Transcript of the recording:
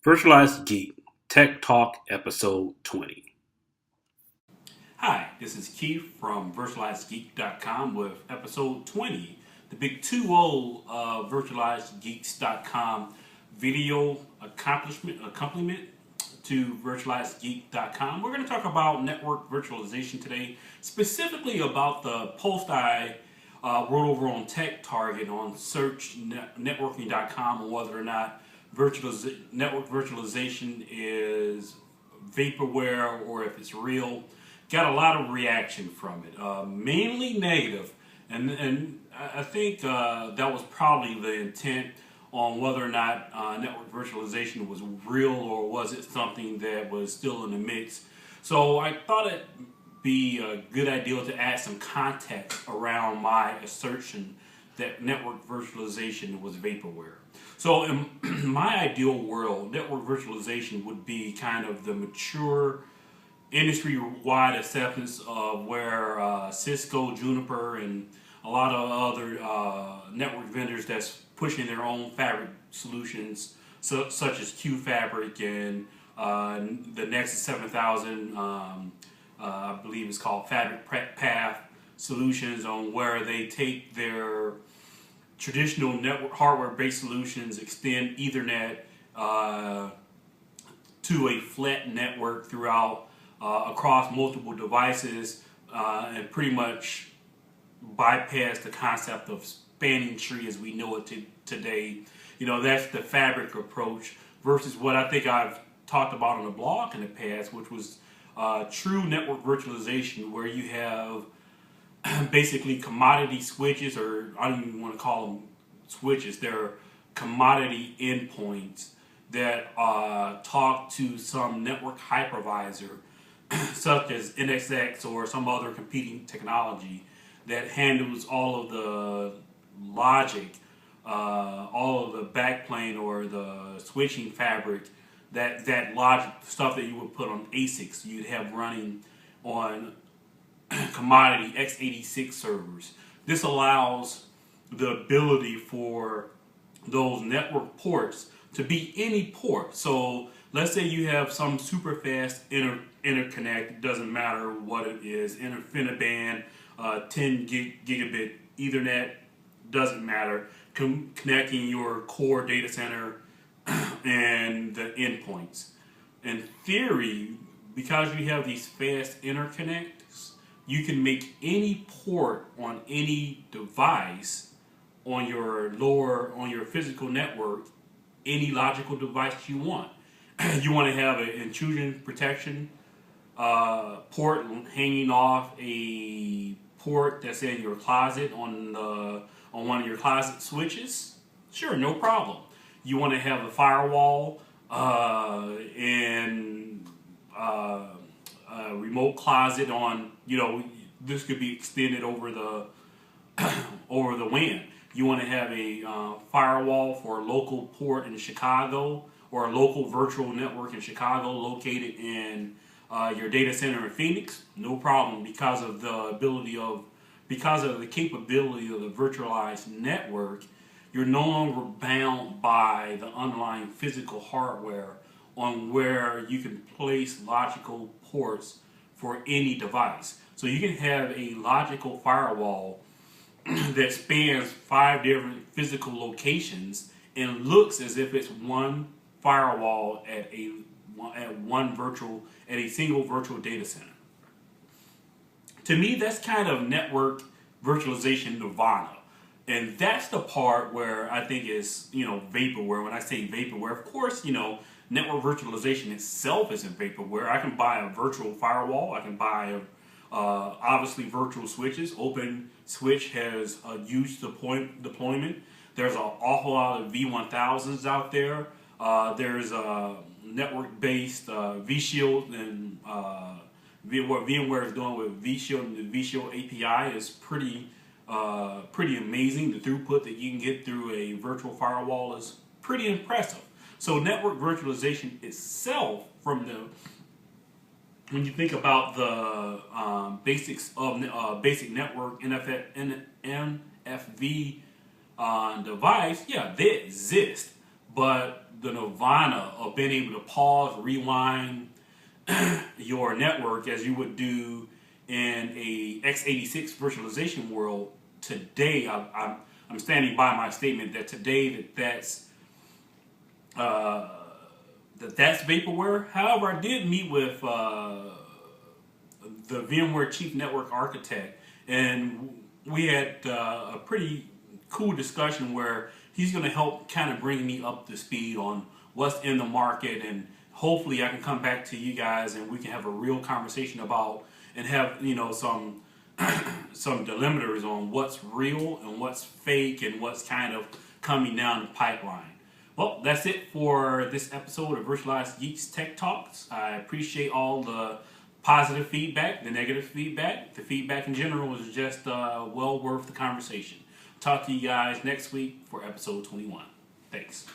Virtualized Geek Tech Talk Episode 20. Hi, this is Keith from virtualizedgeek.com with episode 20, the big 2-0 virtualizedgeeks.com video accompaniment to virtualizedgeek.com. We're going to talk about network virtualization today, specifically about the post I wrote over on Tech Target on searchnetworking.com on whether or not network virtualization is vaporware or if it's real. Got a lot of reaction from it, mainly negative, and I think that was probably the intent on whether or not network virtualization was real or was it something that was still in the mix. So I thought it'd be a good idea to add some context around my assertion that network virtualization was vaporware. So in my ideal world, network virtualization would be kind of the mature industry-wide acceptance of where Cisco, Juniper, and a lot of other network vendors that's pushing their own fabric solutions, such as QFabric and the Nexus 7000, I believe it's called Fabric Path Solutions, on where they take their traditional network hardware-based solutions, extend Ethernet to a flat network throughout across multiple devices, and pretty much bypass the concept of spanning tree as we know it today. That's the fabric approach versus what I think I've talked about on the blog in the past, which was true network virtualization, where you have basically commodity switches, or I don't even want to call them switches. They're commodity endpoints that talk to some network hypervisor such as NSX or some other competing technology that handles all of the logic, all of the backplane or the switching fabric, that logic stuff that you would put on ASICs you'd have running on commodity x86 servers. This allows the ability for those network ports to be any port. So let's say you have some super fast interconnect, it doesn't matter what it is, InfiniBand, 10 gigabit Ethernet, doesn't matter, connecting your core data center and the endpoints. In theory, because you have these fast interconnects, you can make any port on any device on your physical network, any logical device you want. You want to have an intrusion protection port hanging off a port that's in your closet on one of your closet switches? Sure, no problem. You want to have a firewall and a remote closet on, this could be extended over the over the WAN. You want to have a firewall for a local port in Chicago or a local virtual network in Chicago located in your data center in Phoenix? No problem, because of the capability of the virtualized network. You're no longer bound by the underlying physical hardware on where you can place logical ports for any device. So you can have a logical firewall that spans 5 different physical locations and looks as if it's one firewall at a single virtual data center. To me, that's kind of network virtualization nirvana. And that's the part where I think is, vaporware. When I say vaporware, of course, network virtualization itself isn't vaporware. I can buy a virtual firewall. I can buy obviously virtual switches. Open Switch has a huge deployment. There's an awful lot of V1000s out there. There's a network-based vShield, and what VMware is doing with vShield and the vShield API is pretty amazing. The throughput that you can get through a virtual firewall is pretty impressive. So network virtualization itself, when you think about the basics of basic network NFV device, yeah, they exist. but the nirvana of being able to pause, rewind your network as you would do in a x86 virtualization world today, I'm standing by my statement that today uh, that's vaporware. However, I did meet with the VMware chief network architect, and we had a pretty cool discussion where he's going to help kind of bring me up to speed on what's in the market, and hopefully I can come back to you guys and we can have a real conversation about and have some delimiters on what's real and what's fake and what's kind of coming down the pipeline. Well, that's it for this episode of Virtualized Geeks Tech Talks. I appreciate all the positive feedback, the negative feedback. The feedback in general is just well worth the conversation. Talk to you guys next week for episode 21. Thanks.